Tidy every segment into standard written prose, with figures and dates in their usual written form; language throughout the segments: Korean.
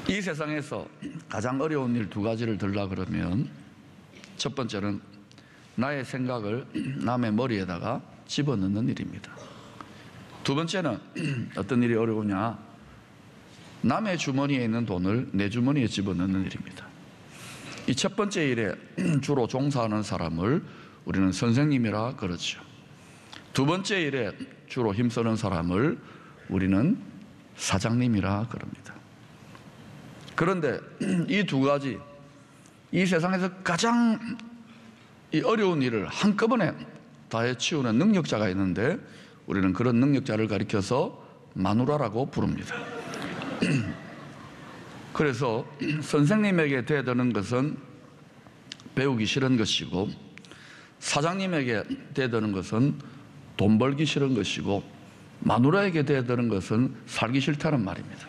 이 세상에서 가장 어려운 일 두 가지를 들라 그러면 첫 번째는 나의 생각을 남의 머리에다가 집어넣는 일입니다. 두 번째는 어떤 일이 어려우냐? 남의 주머니에 있는 돈을 내 주머니에 집어넣는 일입니다. 이 첫 번째 일에 주로 종사하는 사람을 우리는 선생님이라 그러죠. 두 번째 일에 주로 힘쓰는 사람을 우리는 사장님이라 그럽니다. 그런데 이 두 가지, 이 세상에서 가장 이 어려운 일을 한꺼번에 다 해치우는 능력자가 있는데 우리는 그런 능력자를 가리켜서 마누라라고 부릅니다. 그래서 선생님에게 대드는 것은 배우기 싫은 것이고, 사장님에게 대드는 것은 돈 벌기 싫은 것이고, 마누라에게 대드는 것은 살기 싫다는 말입니다.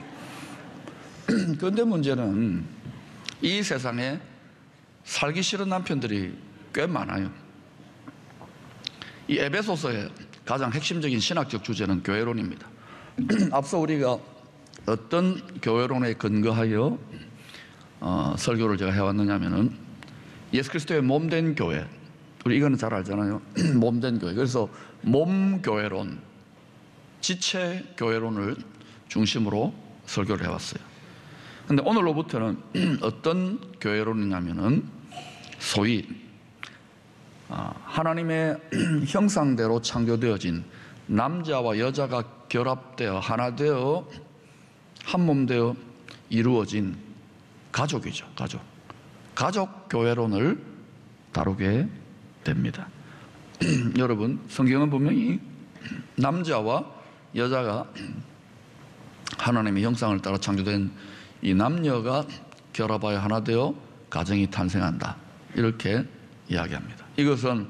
그런데 문제는 이 세상에 살기 싫은 남편들이 꽤 많아요. 이 에베소서의 가장 핵심적인 신학적 주제는 교회론입니다. 앞서 우리가 어떤 교회론에 근거하여 설교를 제가 해왔느냐 하면은 예수 그리스도의 몸된 교회, 우리 이거는 잘 알잖아요. 몸된 교회. 그래서 몸교회론, 지체교회론을 중심으로 설교를 해왔어요. 근데 오늘로부터는 어떤 교회론이냐면은 소위 하나님의 형상대로 창조되어진 남자와 여자가 결합되어 하나 되어 한 몸 되어 이루어진 가족이죠. 가족 교회론을 다루게 됩니다. 여러분, 성경은 분명히 남자와 여자가 하나님의 형상을 따라 창조된 이 남녀가 결합하여 하나 되어 가정이 탄생한다, 이렇게 이야기합니다. 이것은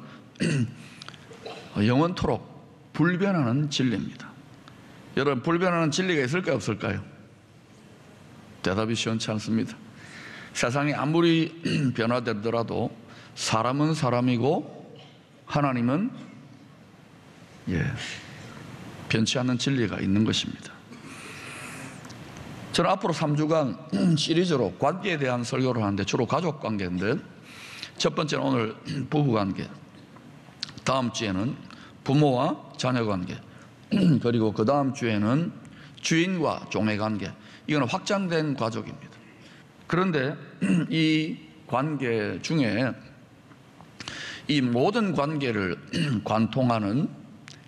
영원토록 불변하는 진리입니다. 여러분, 불변하는 진리가 있을까요, 없을까요? 대답이 시원치 않습니다. 세상이 아무리 변화되더라도 사람은 사람이고 하나님은 변치 않는 진리가 있는 것입니다. 저는 앞으로 3주간 시리즈로 관계에 대한 설교를 하는데 주로 가족 관계인데, 첫 번째는 오늘 부부 관계, 다음 주에는 부모와 자녀 관계, 그리고 그 다음 주에는 주인과 종의 관계. 이거는 확장된 가족입니다. 그런데 이 관계 중에 이 모든 관계를 관통하는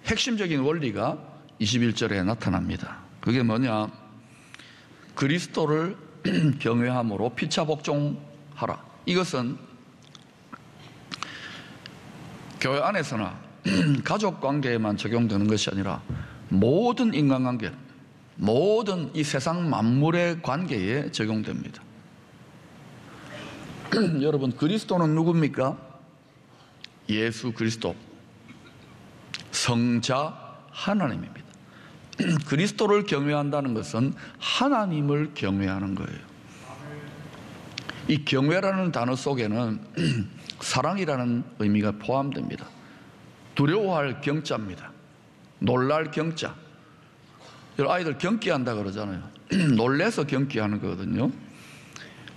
핵심적인 원리가 21절에 나타납니다. 그게 뭐냐? 그리스도를 경외함으로 피차 복종하라. 이것은 교회 안에서나 가족 관계에만 적용되는 것이 아니라 모든 인간관계, 모든 이 세상 만물의 관계에 적용됩니다. 여러분, 그리스도는 누굽니까? 예수 그리스도, 성자 하나님입니다. 그리스도를 경외한다는 것은 하나님을 경외하는 거예요. 이 경외라는 단어 속에는 사랑이라는 의미가 포함됩니다. 두려워할 경자입니다. 놀랄 경자. 아이들 경기한다 그러잖아요. 놀래서 경기하는 거거든요.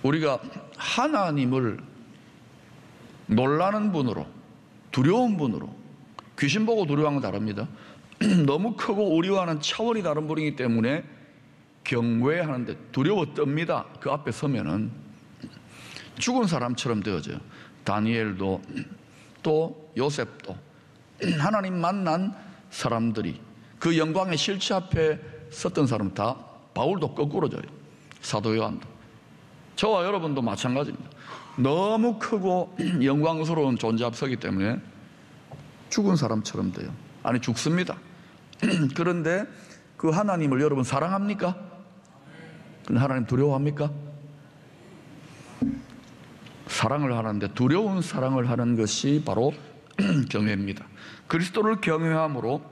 우리가 하나님을 놀라는 분으로, 두려운 분으로, 귀신 보고 두려워하는 건 다릅니다. 너무 크고 우리와는 차원이 다른 분이기 때문에 경외하는데 두려워 떱니다. 그 앞에 서면은 죽은 사람처럼 되어져요. 다니엘도 또 요셉도 하나님 만난 사람들이 그 영광의 실체 앞에 섰던 사람 다, 바울도 거꾸로져요. 사도 요한도. 저와 여러분도 마찬가지입니다. 너무 크고 영광스러운 존재 앞에 서기 때문에 죽은 사람처럼 돼요. 아니, 죽습니다. 그런데 그 하나님을 여러분 사랑합니까? 근데 하나님 두려워합니까? 사랑을 하는데 두려운 사랑을 하는 것이 바로 경외입니다. 그리스도를 경외함으로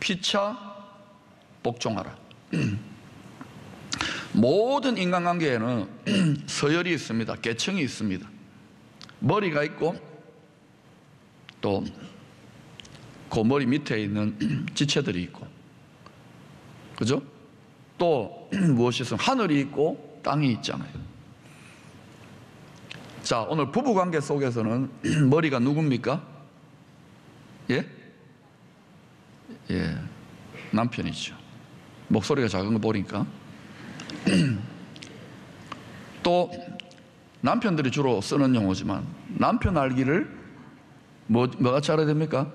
피차 복종하라. 모든 인간관계에는 서열이 있습니다. 계층이 있습니다. 머리가 있고 또 그 머리 밑에 있는 지체들이 있고, 그죠? 또 무엇이 있으면 하늘이 있고 땅이 있잖아요. 자, 오늘 부부관계 속에서는 머리가 누굽니까? 예? 예, 남편이죠. 목소리가 작은 거 보니까. 또 남편들이 주로 쓰는 용어지만 남편 알기를 뭐같이 알아야 됩니까?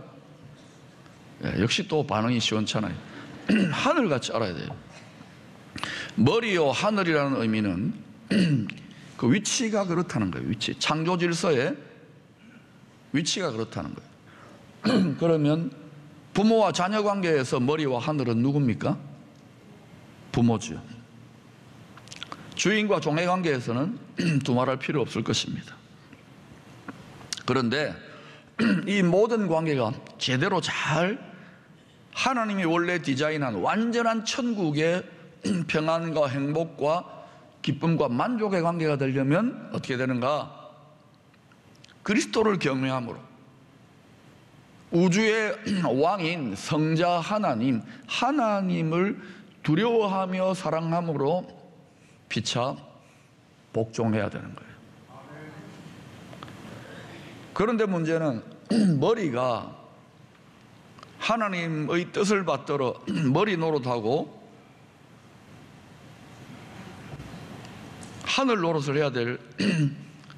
예, 역시 또 반응이 시원찮아요. 하늘같이 알아야 돼요. 머리요 하늘이라는 의미는 그 위치가 그렇다는 거예요. 위치, 창조 질서의 위치가 그렇다는 거예요. 그러면 부모와 자녀 관계에서 머리와 하늘은 누굽니까? 부모죠. 주인과 종의 관계에서는 두말할 필요 없을 것입니다. 그런데 이 모든 관계가 제대로 잘 하나님이 원래 디자인한 완전한 천국의 평안과 행복과 기쁨과 만족의 관계가 되려면 어떻게 되는가? 그리스도를 경외함으로 우주의 왕인 성자 하나님을 두려워하며 사랑함으로 피차 복종해야 되는 거예요. 그런데 문제는 머리가 하나님의 뜻을 받들어 머리 노릇하고 하늘 노릇을 해야 될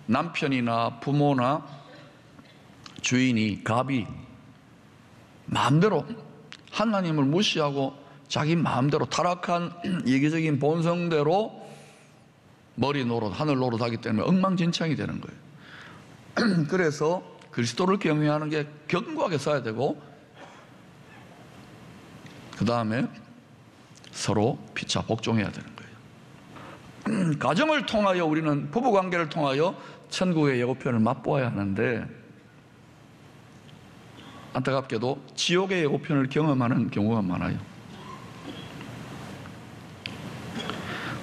남편이나 부모나 주인이, 갑이 마음대로 하나님을 무시하고 자기 마음대로 타락한 이기적인 본성대로 머리 노릇, 하늘 노릇 하기 때문에 엉망진창이 되는 거예요. 그래서 그리스도를 경외하는 게 견고하게 써야 되고, 그 다음에 서로 피차 복종해야 되는 거예요. 가정을 통하여 우리는, 부부관계를 통하여 천국의 예고편을 맛보아야 하는데, 안타깝게도 지옥의 예고편을 경험하는 경우가 많아요.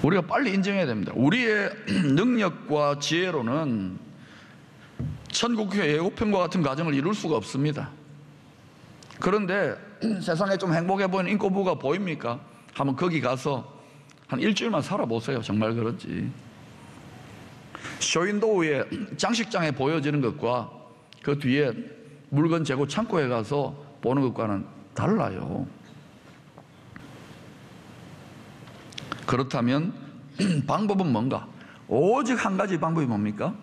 우리가 빨리 인정해야 됩니다. 우리의 능력과 지혜로는 천국의 예고편과 같은 가정을 이룰 수가 없습니다. 그런데 세상에 좀 행복해 보이는 인꼬부가 보입니까? 한번 거기 가서 한 일주일만 살아보세요. 정말 그렇지. 쇼윈도우의 장식장에 보여지는 것과 그 뒤에 물건 재고 창고에 가서 보는 것과는 달라요. 그렇다면 방법은 뭔가? 오직 한 가지 방법이 뭡니까?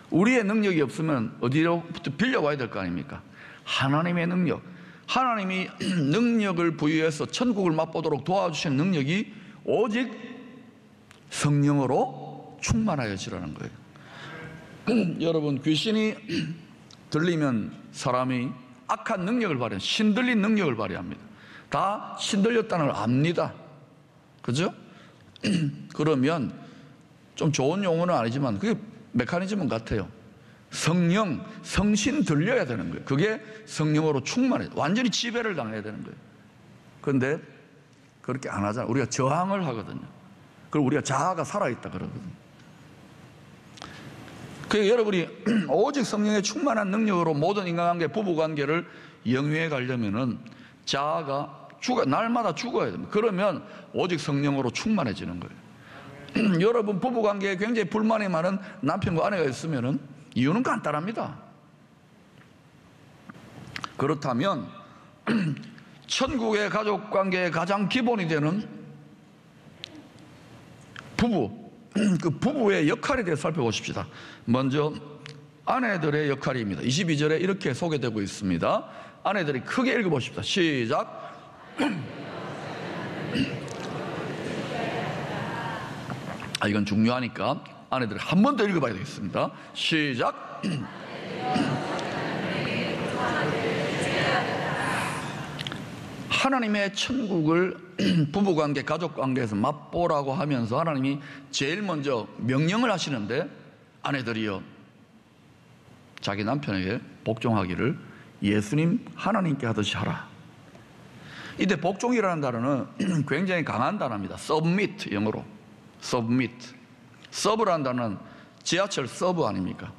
우리의 능력이 없으면 어디로부터 빌려와야 될 거 아닙니까? 하나님의 능력. 하나님이 능력을 부여해서 천국을 맛보도록 도와주신 능력이 오직 성령으로 충만하여지라는 거예요. 여러분, 귀신이 들리면 사람이 악한 능력을 발휘해요. 신들린 능력을 발휘합니다. 다 신들렸다는 걸 압니다. 그죠? 그러면 좀 좋은 용어는 아니지만 그게 메커니즘은 같아요. 성령, 성신 들려야 되는 거예요. 그게 성령으로 충만해요. 완전히 지배를 당해야 되는 거예요. 그런데 그렇게 안 하잖아요. 우리가 저항을 하거든요. 그리고 우리가 자아가 살아있다 그러거든요. 그래서 여러분이 오직 성령의 충만한 능력으로 모든 인간관계, 부부관계를 영위해 가려면은 자아가 날마다 죽어야 됩니다. 그러면 오직 성령으로 충만해지는 거예요. 여러분 부부관계에 굉장히 불만이 많은 남편과 아내가 있으면은 이유는 간단합니다. 그렇다면 천국의 가족관계의 가장 기본이 되는 그 부부의 역할에 대해서 살펴보십시다. 먼저 아내들의 역할입니다. 22절에 이렇게 소개되고 있습니다. 아내들이 크게 읽어보십시다. 시작. 이건 중요하니까 아내들 한 번 더 읽어봐야 되겠습니다. 시작. 하나님의 천국을 부부관계, 가족관계에서 맛보라고 하면서 하나님이 제일 먼저 명령을 하시는데, 아내들이여 자기 남편에게 복종하기를 예수님 하나님께 하듯이 하라. 이때 복종이라는 단어는 굉장히 강한 단어입니다. submit, 영어로 submit. 서브라는 단어는 지하철 서브 아닙니까?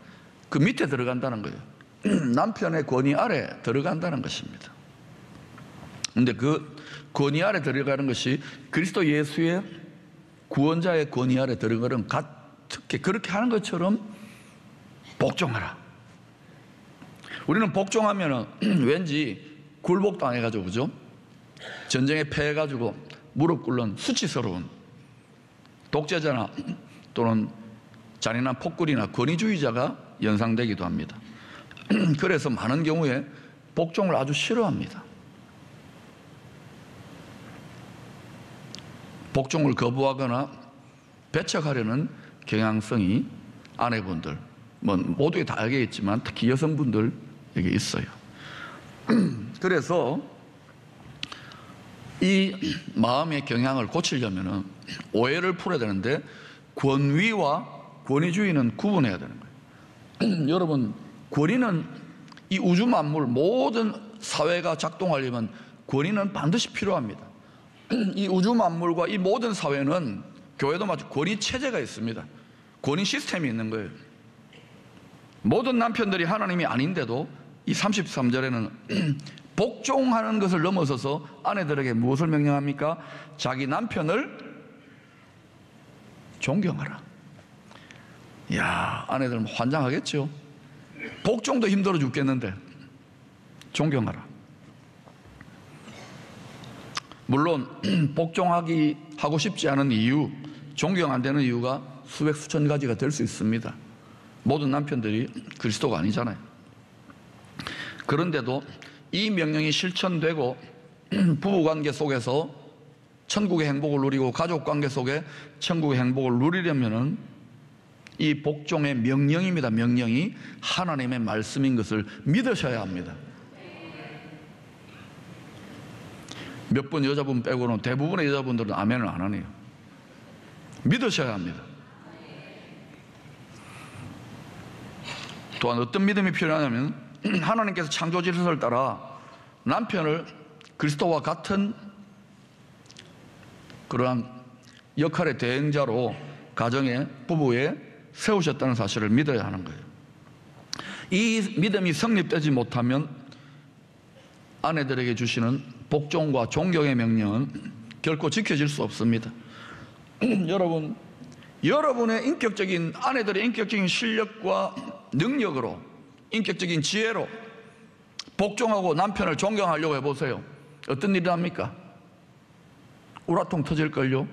그 밑에 들어간다는 거예요. 남편의 권위 아래 들어간다는 것입니다. 근데 그 권위 아래 들어가는 것이 그리스도 예수의 구원자의 권위 아래 들어가는 특히 그렇게 하는 것처럼 복종하라. 우리는 복종하면은 왠지 굴복당해가지고, 그죠? 전쟁에 패해가지고 무릎 꿇는 수치스러운 독재자나 또는 잔인한 폭군이나 권위주의자가 연상되기도 합니다. 그래서 많은 경우에 복종을 아주 싫어합니다. 복종을 거부하거나 배척하려는 경향성이 아내분들, 뭐 모두에 다 알겠지만 특히 여성분들에게 있어요. 그래서 이 마음의 경향을 고치려면 오해를 풀어야 되는데 권위와 권위주의는 구분해야 되는 거예요. 여러분, 권위는 이 우주 만물 모든 사회가 작동하려면 권위는 반드시 필요합니다. 이 우주 만물과 이 모든 사회는 교회도 마치 권위 체제가 있습니다. 권위 시스템이 있는 거예요. 모든 남편들이 하나님이 아닌데도 이 33절에는 복종하는 것을 넘어서서 아내들에게 무엇을 명령합니까? 자기 남편을 존경하라. 이야, 아내들 환장하겠죠. 복종도 힘들어 죽겠는데 존경하라. 물론 복종하고 싶지 않은 이유, 존경 안 되는 이유가 수백 수천 가지가 될 수 있습니다. 모든 남편들이 그리스도가 아니잖아요. 그런데도 이 명령이 실천되고 부부관계 속에서 천국의 행복을 누리고 가족관계 속에 천국의 행복을 누리려면은 이 복종의 명령입니다. 명령이 하나님의 말씀인 것을 믿으셔야 합니다. 몇 분 여자분 빼고는 대부분의 여자분들은 아멘을 안 하네요. 믿으셔야 합니다. 또한 어떤 믿음이 필요하냐면 하나님께서 창조 질서를 따라 남편을 그리스도와 같은 그러한 역할의 대행자로 가정에, 부부에 세우셨다는 사실을 믿어야 하는 거예요. 이 믿음이 성립되지 못하면 아내들에게 주시는 복종과 존경의 명령은 결코 지켜질 수 없습니다. 여러분, 여러분의 인격적인, 아내들의 인격적인 실력과 능력으로, 인격적인 지혜로 복종하고 남편을 존경하려고 해보세요. 어떤 일이 합니까? 우라통 터질걸요?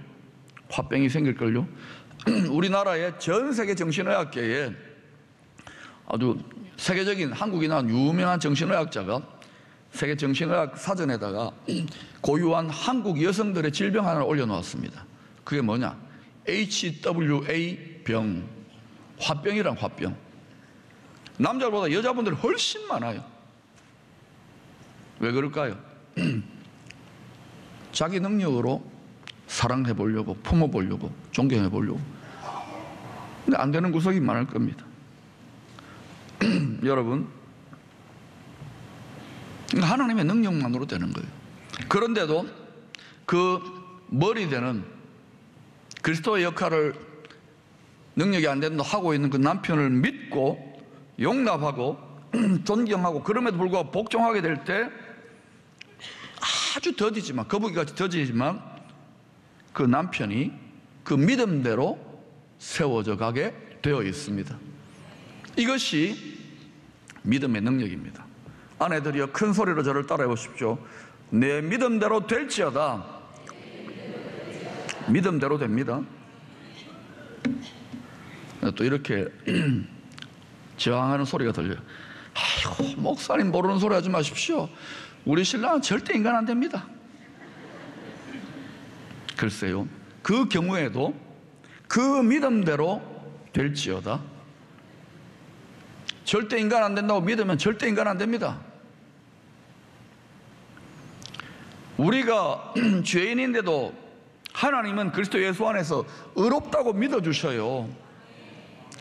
화병이 생길걸요? 우리나라의 전 세계 정신의학계에 아주 세계적인, 한국이 나온 유명한 정신의학자가 세계 정신의학 사전에다가 고유한 한국 여성들의 질병 하나를 올려놓았습니다. 그게 뭐냐? HWA 병, 화병이란 화병. 남자보다 여자분들이 훨씬 많아요. 왜 그럴까요? 자기 능력으로 사랑해 보려고, 품어 보려고, 존경해 보려고. 근데 안 되는 구석이 많을 겁니다. 여러분, 하나님의 능력만으로 되는 거예요. 그런데도 그 머리 되는 그리스도의 역할을 능력이 안 된다 하고 있는 그 남편을 믿고 용납하고 존경하고 그럼에도 불구하고 복종하게 될 때 아주 더디지만, 거북이같이 더디지만 그 남편이 그 믿음대로 세워져 가게 되어 있습니다. 이것이 믿음의 능력입니다. 아내들이여, 큰 소리로 저를 따라해 보십시오. 내 믿음대로 될지어다. 믿음대로 됩니다. 또 이렇게 저항하는 소리가 들려요. 아이고, 목사님 모르는 소리 하지 마십시오. 우리 신랑은 절대 인간 안 됩니다. 글쎄요, 그 경우에도 그 믿음대로 될지어다. 절대 인간 안 된다고 믿으면 절대 인간 안 됩니다. 우리가 죄인인데도 하나님은 그리스도 예수 안에서 의롭다고 믿어주셔요.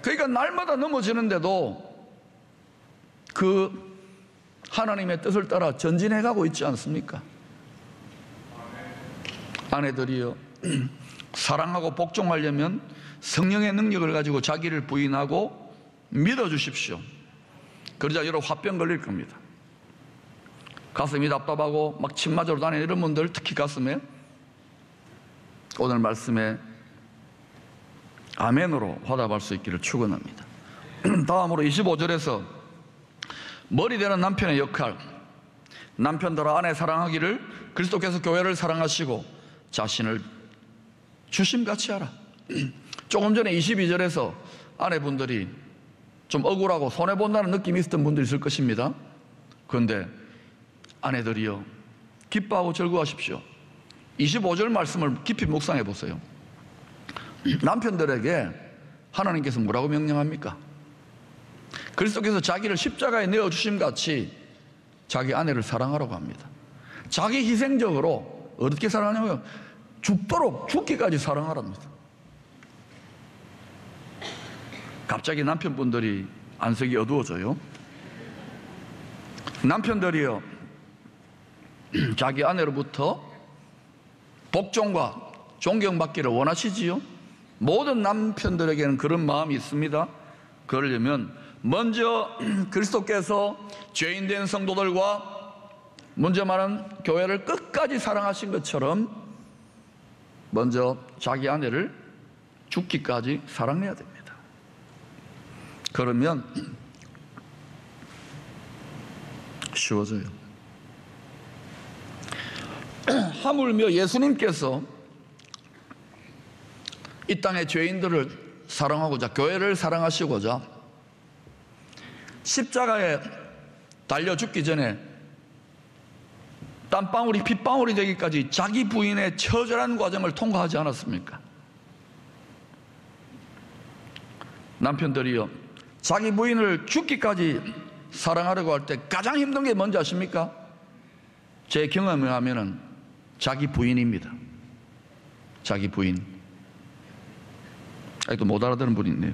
그러니까 날마다 넘어지는데도 그 하나님의 뜻을 따라 전진해가고 있지 않습니까? 아내들이여, 사랑하고 복종하려면 성령의 능력을 가지고 자기를 부인하고 믿어주십시오. 그러자 여러분 화병 걸릴 겁니다. 가슴이 답답하고 막 침 맞으러 다니는 이런 분들, 특히 가슴에, 오늘 말씀에 아멘으로 화답할 수 있기를 축원합니다. 다음으로 25절에서 머리 되는 남편의 역할, 남편들아 아내 사랑하기를 그리스도께서 교회를 사랑하시고 자신을 주심같이 하라. 조금 전에 22절에서 아내분들이 좀 억울하고 손해본다는 느낌이 있었던 분들이 있을 것입니다. 그런데 아내들이여 기뻐하고 즐거워하십시오. 25절 말씀을 깊이 묵상해 보세요. 남편들에게 하나님께서 뭐라고 명령합니까? 그리스도께서 자기를 십자가에 내어주심 같이 자기 아내를 사랑하라고 합니다. 자기 희생적으로 어떻게 사랑하냐면 죽도록 죽기까지 사랑하랍니다. 갑자기 남편분들이 안색이 어두워져요. 남편들이요 자기 아내로부터 복종과 존경받기를 원하시지요? 모든 남편들에게는 그런 마음이 있습니다. 그러려면 먼저 그리스도께서 죄인된 성도들과 먼저 말한 교회를 끝까지 사랑하신 것처럼 먼저 자기 아내를 죽기까지 사랑해야 됩니다. 그러면 쉬워져요. 하물며 예수님께서 이 땅의 죄인들을 사랑하고자, 교회를 사랑하시고자 십자가에 달려 죽기 전에 땀방울이 핏방울이 되기까지 자기 부인의 처절한 과정을 통과하지 않았습니까? 남편들이요 자기 부인을 죽기까지 사랑하려고 할 때 가장 힘든 게 뭔지 아십니까? 제 경험에 하면은 자기 부인입니다. 자기 부인. 아직도 못 알아듣는 분이 있네요.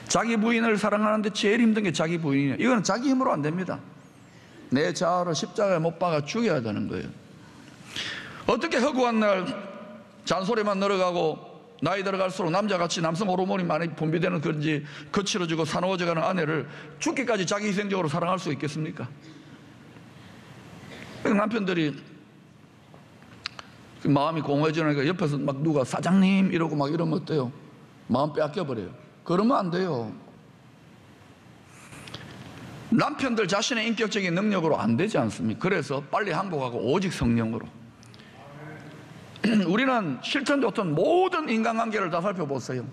자기 부인을 사랑하는데 제일 힘든 게 자기 부인이에요. 이거는 자기 힘으로 안 됩니다. 내 자아를 십자가에 못 박아 죽여야 되는 거예요. 어떻게 허구한 날 잔소리만 늘어가고 나이 들어갈수록 남자같이 남성 호르몬이 많이 분비되는 그런지 거칠어지고 사나워져가는 아내를 죽기까지 자기 희생적으로 사랑할 수 있겠습니까? 남편들이 마음이 공허해지니까 옆에서 막 누가 사장님 이러고 막 이러면 어때요? 마음 빼앗겨버려요. 그러면 안 돼요. 남편들 자신의 인격적인 능력으로 안 되지 않습니까? 그래서 빨리 항복하고 오직 성령으로. 우리는 실천 좋던 모든 인간관계를 다 살펴보세요.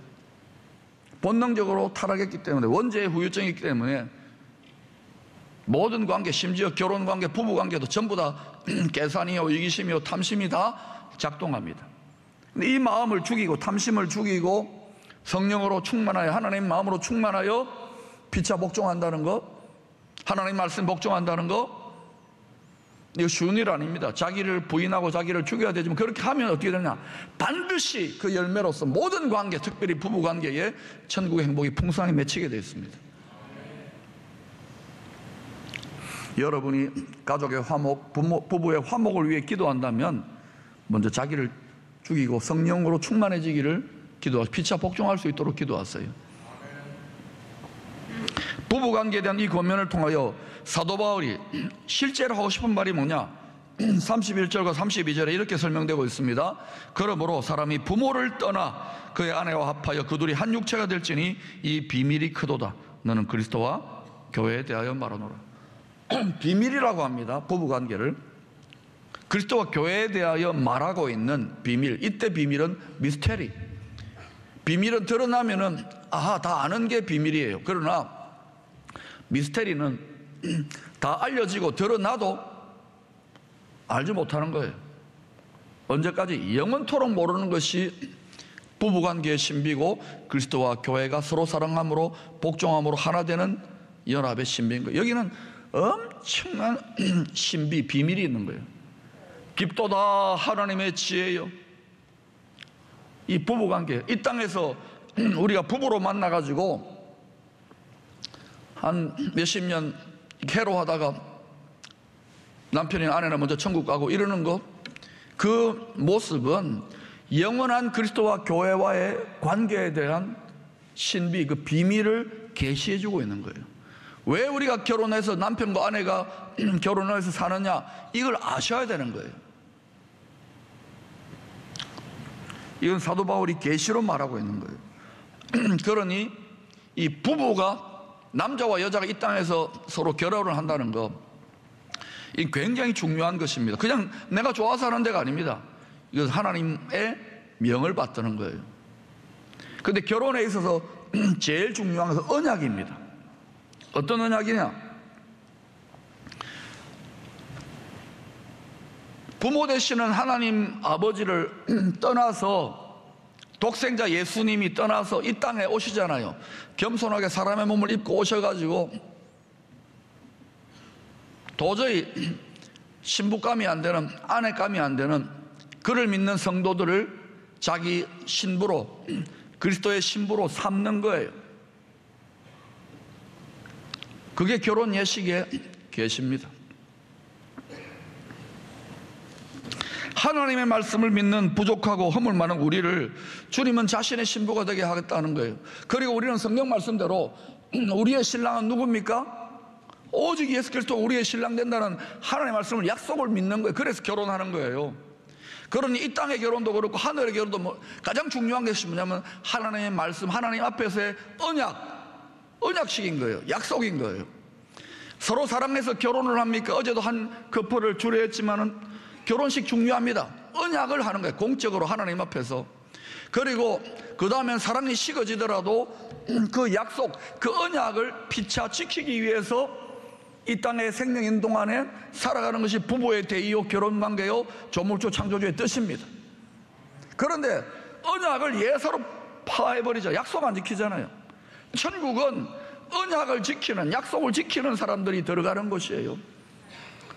본능적으로 타락했기 때문에, 원죄의 후유증이 있기 때문에 모든 관계, 심지어 결혼관계, 부부관계도 전부 다 계산이요, 이기심이요, 탐심이 다 작동합니다. 근데 이 마음을 죽이고 탐심을 죽이고 성령으로 충만하여, 하나님 마음으로 충만하여 피차 복종한다는 것, 하나님 말씀 복종한다는 것, 이거 쉬운 일 아닙니다. 자기를 부인하고 자기를 죽여야 되지만 그렇게 하면 어떻게 되냐? 반드시 그 열매로서 모든 관계, 특별히 부부관계에 천국의 행복이 풍성하게 맺히게 되어 있습니다. 여러분이 가족의 화목, 부부의 화목을 위해 기도한다면 먼저 자기를 죽이고 성령으로 충만해지기를 기도하세요. 피차 복종할 수 있도록 기도하세요. 부부관계에 대한 이 권면을 통하여 사도 바울이 실제로 하고 싶은 말이 뭐냐? 31절과 32절에 이렇게 설명되고 있습니다. 그러므로 사람이 부모를 떠나 그의 아내와 합하여 그둘이 한 육체가 될지니 이 비밀이 크도다. 너는 그리스도와 교회에 대하여 말하노라. 비밀이라고 합니다. 부부관계를 그리스도와 교회에 대하여 말하고 있는 비밀. 이때 비밀은 미스테리. 비밀은 드러나면은 아하 다 아는 게 비밀이에요. 그러나 미스테리는 다 알려지고 드러나도 알지 못하는 거예요. 언제까지? 영원토록 모르는 것이 부부관계의 신비고 그리스도와 교회가 서로 사랑함으로 복종함으로 하나 되는 연합의 신비인 거예요. 여기는 엄청난 신비, 비밀이 있는 거예요. 깊도다 하나님의 지혜요. 이 부부관계, 이 땅에서 우리가 부부로 만나가지고 한 몇십 년 괴로워하다가 남편이나 아내나 먼저 천국 가고 이러는 것, 그 모습은 영원한 그리스도와 교회와의 관계에 대한 신비, 그 비밀을 계시해주고 있는 거예요. 왜 우리가 결혼해서 남편과 아내가 결혼을 해서 사느냐, 이걸 아셔야 되는 거예요. 이건 사도 바울이 계시로 말하고 있는 거예요. 그러니 이 부부가, 남자와 여자가 이 땅에서 서로 결혼을 한다는 거, 이 굉장히 중요한 것입니다. 그냥 내가 좋아서 하는 데가 아닙니다. 이것은 하나님의 명을 받드는 거예요. 그런데 결혼에 있어서 제일 중요한 것은 언약입니다. 어떤 언약이냐? 부모 되시는 하나님 아버지를 떠나서, 독생자 예수님이 떠나서 이 땅에 오시잖아요. 겸손하게 사람의 몸을 입고 오셔가지고 도저히 신부감이 안 되는, 아내감이 안 되는 그를 믿는 성도들을 자기 신부로, 그리스도의 신부로 삼는 거예요. 그게 결혼 예식의 계시입니다. 하나님의 말씀을 믿는 부족하고 허물 많은 우리를 주님은 자신의 신부가 되게 하겠다는 거예요. 그리고 우리는 성경 말씀대로 우리의 신랑은 누굽니까? 오직 예수 그리스도 우리의 신랑 된다는 하나님의 말씀을, 약속을 믿는 거예요. 그래서 결혼하는 거예요. 그러니 이 땅의 결혼도 그렇고 하늘의 결혼도 가장 중요한 것이 뭐냐면 하나님의 말씀, 하나님 앞에서의 언약식인 거예요. 약속인 거예요. 서로 사랑해서 결혼을 합니까? 어제도 한 커플을 주례했지만은 결혼식 중요합니다. 언약을 하는 거예요. 공적으로 하나님 앞에서. 그리고 그 다음엔 사랑이 식어지더라도 그 약속, 그 언약을 피차 지키기 위해서 이 땅의 생명인 동안에 살아가는 것이 부부의 대의요, 결혼관계요, 조물주 창조주의 뜻입니다. 그런데 언약을 예사로 파해버리죠. 약속 안 지키잖아요. 천국은 언약을 지키는, 약속을 지키는 사람들이 들어가는 곳이에요.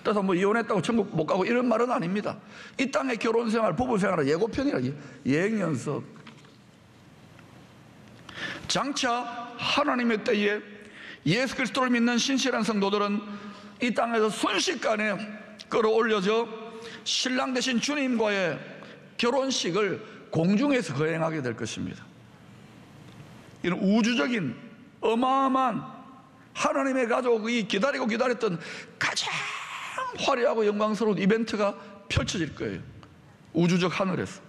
그래서 뭐 이혼했다고 천국 못 가고 이런 말은 아닙니다. 이 땅의 결혼생활, 부부생활은 예고편이라, 예행연습. 장차 하나님의 때에 예수 그리스도를 믿는 신실한 성도들은 이 땅에서 순식간에 끌어올려져 신랑 되신 주님과의 결혼식을 공중에서 거행하게 될 것입니다. 이런 우주적인 어마어마한 하나님의 가족이 기다리고 기다렸던 가장 화려하고 영광스러운 이벤트가 펼쳐질 거예요. 우주적 하늘에서.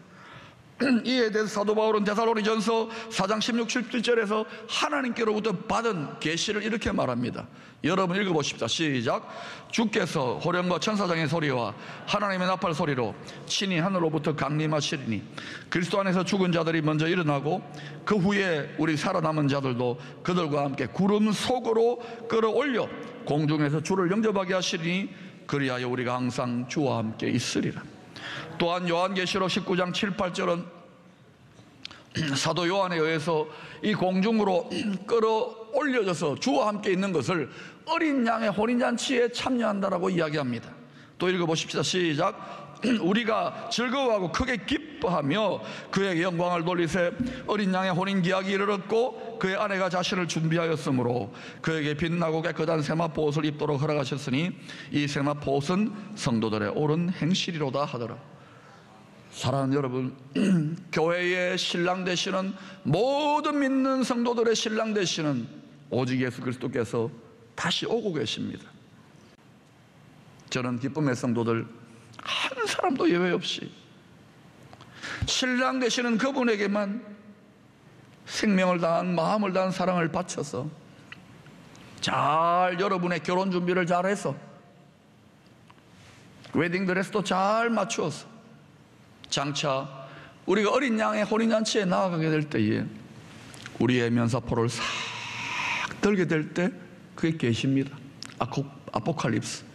이에 대해서 사도 바울은 데살로니전서 4장 16, 17절에서 하나님께로부터 받은 계시를 이렇게 말합니다. 여러분 읽어보십시다. 시작. 주께서 호령과 천사장의 소리와 하나님의 나팔 소리로 친히 하늘로부터 강림하시리니 그리스도 안에서 죽은 자들이 먼저 일어나고 그 후에 우리 살아남은 자들도 그들과 함께 구름 속으로 끌어올려 공중에서 주를 영접하게 하시리니 그리하여 우리가 항상 주와 함께 있으리라. 또한 요한계시록 19장 7, 8절은 사도 요한에 의해서 이 공중으로 끌어올려져서 주와 함께 있는 것을 어린 양의 혼인잔치에 참여한다라고 이야기합니다. 또 읽어보십시다. 시작. 우리가 즐거워하고 크게 기뻐하며 그에게 영광을 돌리세 어린 양의 혼인기약이 이르렀고 그의 아내가 자신을 준비하였으므로 그에게 빛나고 깨끗한 세마포 옷을 입도록 허락하셨으니 이 세마포 옷은 성도들의 옳은 행실이로다 하더라. 사랑하는 여러분, 교회의 신랑 되시는, 모든 믿는 성도들의 신랑 되시는 오직 예수 그리스도께서 다시 오고 계십니다. 저는 기쁨의 성도들 한 사람도 예외 없이 신랑 되시는 그분에게만 생명을 다한, 마음을 다한 사랑을 바쳐서 잘 여러분의 결혼 준비를 잘해서 웨딩드레스도 잘 맞추어서 장차 우리가 어린 양의 혼인잔치에 나아가게 될 때에 우리의 면사포를 싹 들게 될 때 그게 계십니다. 아포칼립스.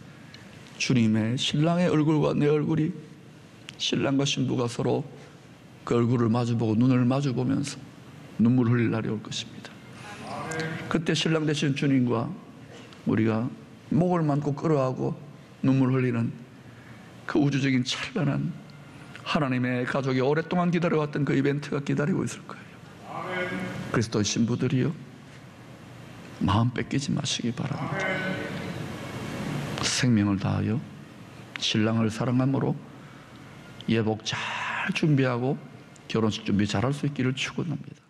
주님의 신랑의 얼굴과 내 얼굴이, 신랑과 신부가 서로 그 얼굴을 마주보고 눈을 마주보면서 눈물 흘릴 날이 올 것입니다. 그때 신랑 되신 주님과 우리가 목을 만고 끌어하고 눈물 흘리는 그 우주적인 찬란한 하나님의 가족이 오랫동안 기다려왔던 그 이벤트가 기다리고 있을 거예요. 그리스도의 신부들이요, 마음 뺏기지 마시기 바랍니다. 생명을 다하여 신랑을 사랑함으로 예복 잘 준비하고 결혼식 준비 잘할 수 있기를 축원합니다.